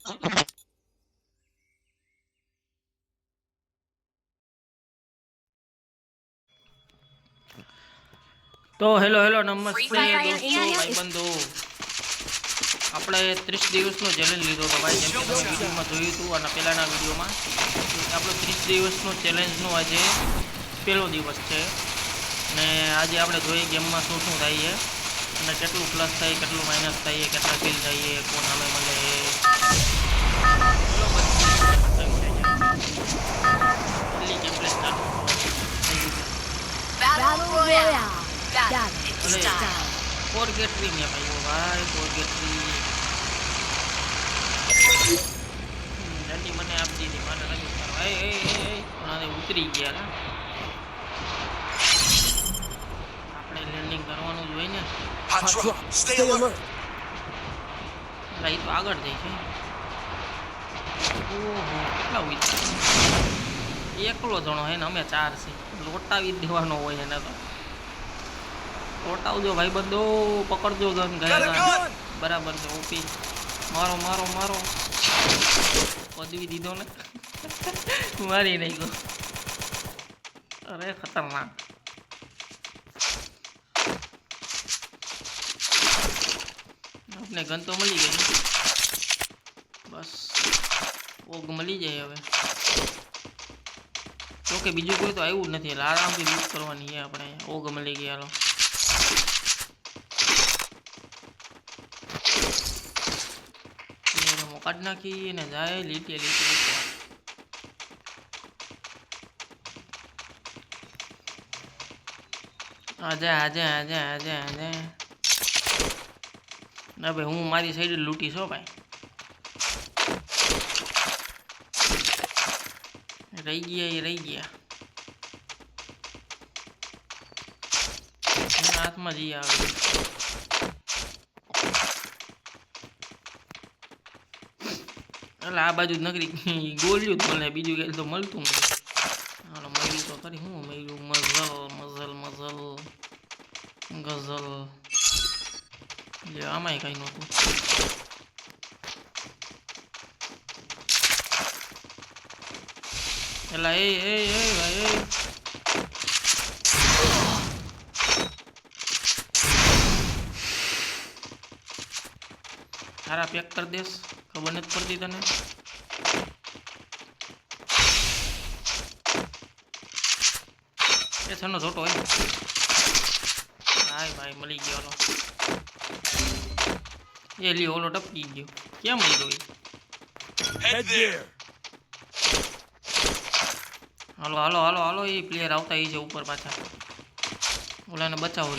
तो hello hello नमस्ते दोस्तों भाई बंधु આપણે 30 દિવસનો ચેલેન્જ લીધો તો ભાઈ જેમ કે તમે વિડીયોમાં જોયું હતું અને પહેલાના વિડીયોમાં આપણો 30 દિવસનો ચેલેન્જનો આજે પહેલો દિવસ છે અને આજે આપણે જોઈએ ગેમમાં શું શું થાય છે અને કેટલું પ્લસ થાય કેટલું માઇનસ થાય કેટલા કિલ થાય કોણ સામે મળે જલ્દી ગેમ પ્લે ચાલુ Battle Royale. It's time. ફોરગેટરી ને ભાઈ ફોરગેટરી જલ્દી મને આપી દીધી મને લાગ્યું એ ઉતરી ગયા ને આપણે લેન્ડિંગ કરવાનું જ હોય ને Stay alert. એટલે એ તો આગળ જાય છે ઓહો કેટલા ઉતરી એકલો જણો હે ને અમે 4 છે લોટાવી દેવાનો હોય એને તો લોટાવજો ભાઈ બંધો પકડજો ગન ગયા બરાબર છે ઓપી મારો મારો મારો પદવી દીધો ને મારી નહીં ગયો અરે ખતરનાક આપણે ગન તો મળી ગઈ બસ ઓગ મળી જાય હવે તો કે બીજું કોઈ તો આવ્યું જ નથી એટલે આરામથી લૂટ કરવાની છે આપણે ઓગ મળી ગયા હાલો કાઢ નાખી ને જાય લીટે લીટે આજા આજા આજા આજા આજા ના ભાઈ હું મારી સાઈડ લૂંટીશ હો ભાઈ રહી ગયા હાથમાં જઈ આવે એટલે આ બાજુ નગરી ગોલ્યું જ મળે બીજું કઈ તો મળતું નથી હાલો મળ્યું તો ખરી હું મળ્યું મઝલ ગઝલ લે આમાંય કઈ નહોતું એટલે એ ભાઈ સારા પેક કરી દેશ ખબર નથી પડતી તને એ સનો છોટો હોય હાય ભાઈ મળી ગયો હાલો એ લી ઓલો ટપકી ગયો કેમ મળી ગયો હાલો હાલો હાલો હાલો એ પ્લેયર આવતા છે ઉપર પાછા ઓલાને બચાવો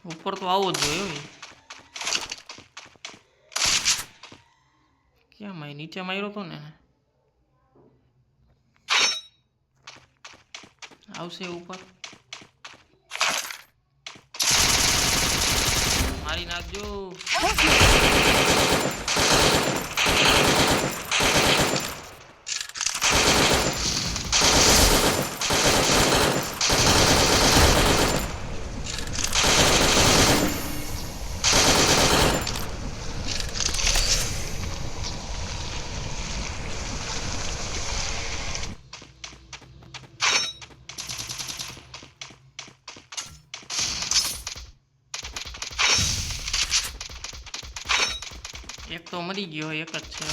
ઉપર તો આવો જ જોઈએ ક્યાં મારી નીચે માર્યો તો ને આવશે ઉપર મારી નાખજો એક તો મરી ગયો એક જ છે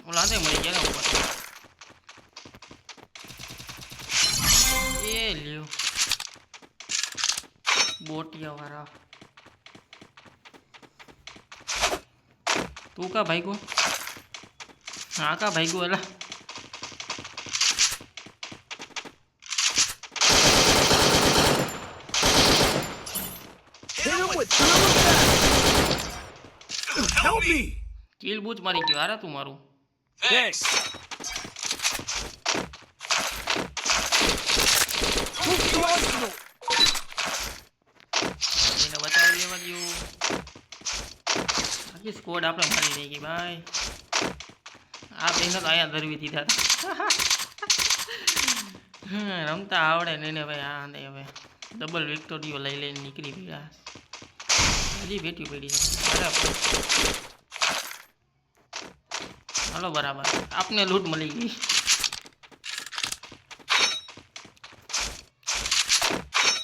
ઓલા દે મરી ગયા ઉપર એ લ્યો બોટિયા વાળા તું કા ભાઈ કો હા કા ભાઈ કો એલા Help me. કિલ બૂચ મારી ગયો હારા તું મારું Thanks. એને બચાવી લેવા દો આખી સ્કોડ આપણે મારી દઈ ગઈ ભાઈ આ બેન તો અહીંયા ધરવી દીધા હતા. રમતા આવડે ને એને ભાઈ. હા નહીં હવે ડબલ વિક્ટોરીઓ લઈ લઈને નીકળી ગયા. હજી બેઠી પડી છે. બરાબર હાલો બરાબર આપને લૂંટ મળી ગઈ.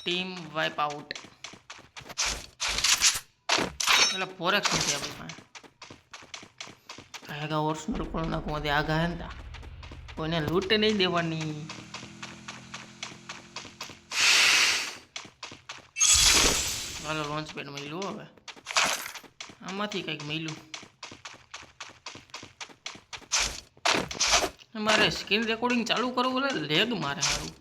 Team wipe out. એટલે ફોરેક્સ નથી આપણી પાસે. આगा ઓરિજિનલ કોણ નાખું તે આगा હે ને કોઈને લૂંટ નહીં દેવાની. હાલો લોન્ચ પેડ મળ્યું. હવે આમાંથી કંઈક મળ્યું. મારે સ્ક્રીન રેકોર્ડિંગ ચાલુ કરવું બોલે લેગ મારે સારું.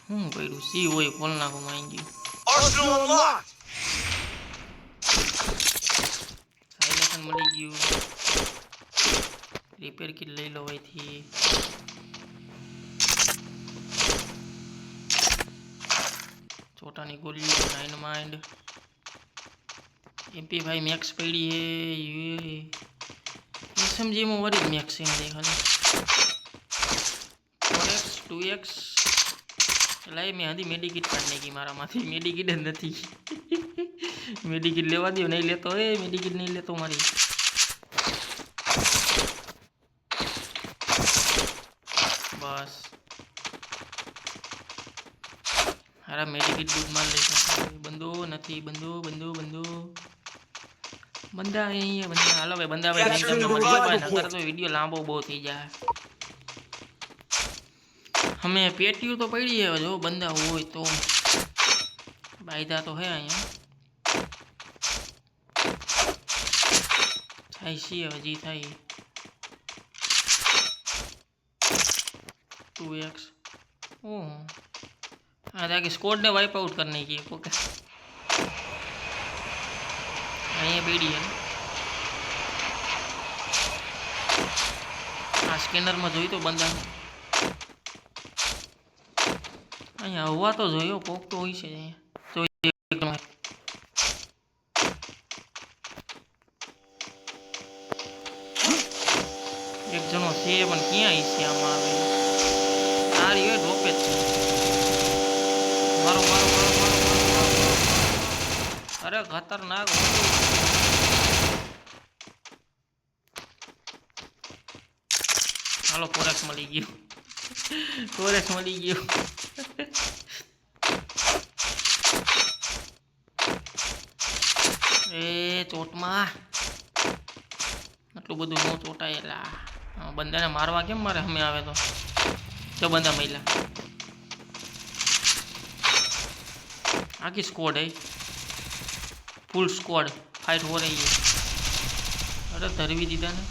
હું કર્યું સી હોય ખોલ નાખું માં આવી ગયું. Arsenal unlocked. સાયલેશન મળી ગયું. રિપેર કિટ લઈ લો અહીંથી. छोटानी गोली 9 माइंड एमपी भाई मैक्स पड़ी है ये एसएमजी में वरी मैक्स है देखा ले 4x 2x लाए मैं आधी मेडिकिट काटने की मारा माथी मेडिकिट नहीं मेडिकिट लेवा दियो नहीं लेतो है मेडिकिट नहीं लेतो मारी बस अरे मेडिकिट दूध मार ले बंदो नहीं बंदो बंदो बंदो बंदा यही है बंदा. हालो भाई बंदा भाई नगर तो वीडियो लांबो बहुत थी जाए. हमें पेटियों तो पड़ी है जो बंदा हो तो बायदा तो है अँ थाई सी हजी थाई 2x ओह हाँ ताकि स्क्वाड ने वाइप आउट करने की ओके अँ बेड़ी है आ स्केनर में जोई तो बंदा अँ हवा तो जो कोक तो हुई से एक जनो से पण क्या आमा आ रही है ढोपे मारो मारो मारो मारो मारो अरे खतरनाक हालो फोरेक्स मળી ગયું फोरेक्स મળી ગયું ए चोटमा આટલું બધું નો ચોટાયેલા બંદાને મારવા કેમ મારે હમે આવે તો બંદા મહિલા आखी स्क्वाड है फुल स्क्वाड फाइट हो रही है. अरे धरवी दीदा ने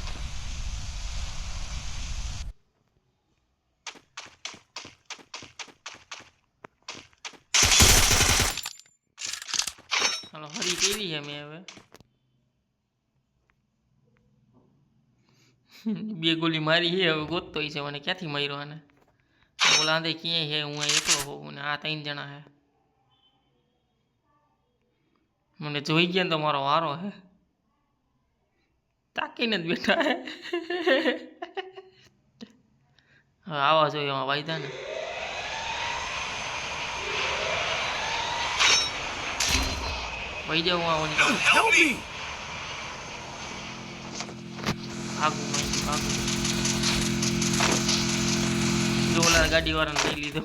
चलो हरी केवी है मैं हवे बे गोली मारी है हवे गोततो ही छे मने क्यांथी मार्यो आने बोला दे किए है हूँ एकलो होऊं ने आ 3 जणा है मैंने जोई गया तो मारो वारो है ताकीने बैठा है आवा जो वायदा ने वही जाऊँ आवा Help me. भागू भागू जो वाला गाड़ी वाला ने लई लीधो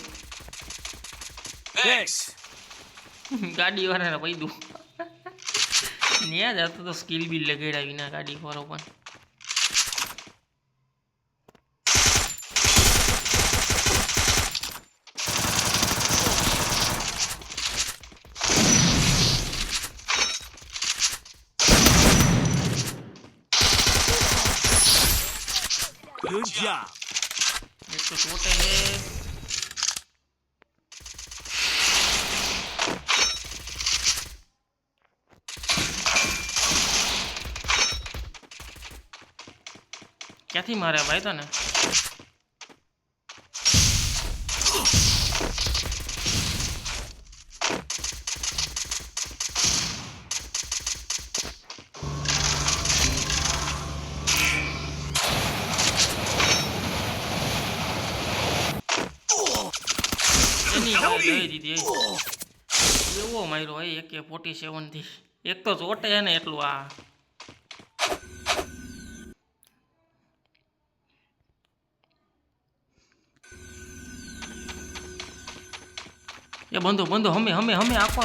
Thanks. गाड़ी वाला ने पई दू न्या जातो तो स्किल भी लगेड़ा विना गाड़ी वालों पण Good job. एक तो छोटे है क्या थी मारे भाई तो ने દઈ દીધી એવો માર્યો હોય AK 47 થી એક તો ચોટે ને એટલું આ એ બંધો હમે આપો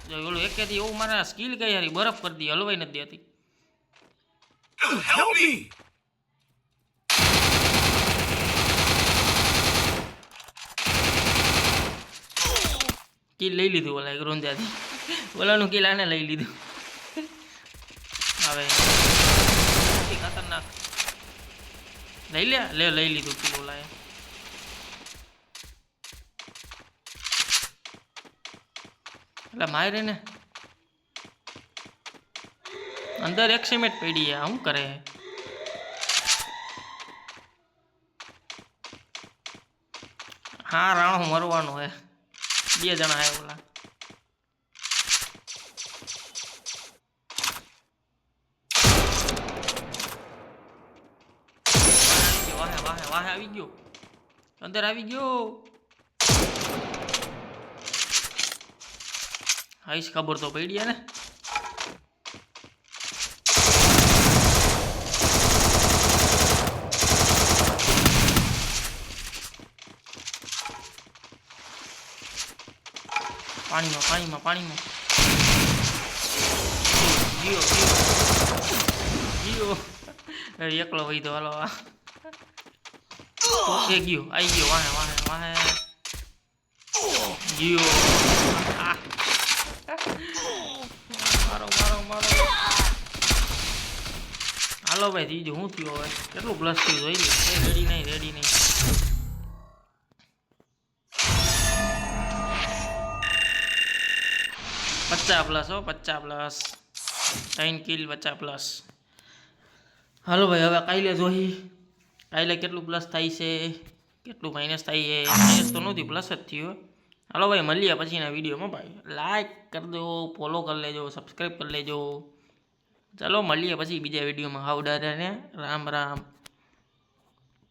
જો ઓલું એકેથી એવું મારા સ્કિલ ગઈ યાર બરફ કરી દી હલવાઈ નથી દેતી Help me! કિલ લઈ લીધું ઓલા એક રોંદ્યાથી ઓલાનું કિલ આને લઈ લીધું હવે ખતરનાક લઈ લીધું કિલ ઓલાએ એટલે મારે ને અંદર એક સિમેન્ટ પડી છે શું કરે હા રાણો મરવાનો હે 2 જણા હે ઓલા વાહે આવી ગયો અંદર આવી ગયો આઈશ ખબર તો પડી ને પાણીમાં જીઓ એકલો વહી દો હાલો એ ગયો આવી ગયો વાહે જીઓ મારો હાલો ભાઈ ત્રીજું શું થયું હવે કેટલું પ્લસ થયું જોઈ લે રેડી નહીં 50 પ્લસ 3 કિલ 50 પ્લસ હાલો ભાઈ હવે કાલે કેટલું પ્લસ થાય છે કેટલું માઇનસ થાય છે માઇનસ તો નથી પ્લસ જ થયું હાલો ભાઈ મળીએ પછીના વિડીયોમાં ભાઈ લાઈક કરી દો ફોલો કરી લેજો સબસ્ક્રાઈબ કરી લેજો ચાલો મળીએ પછી બીજા વિડીયોમાં હાઉ દાદાને રામ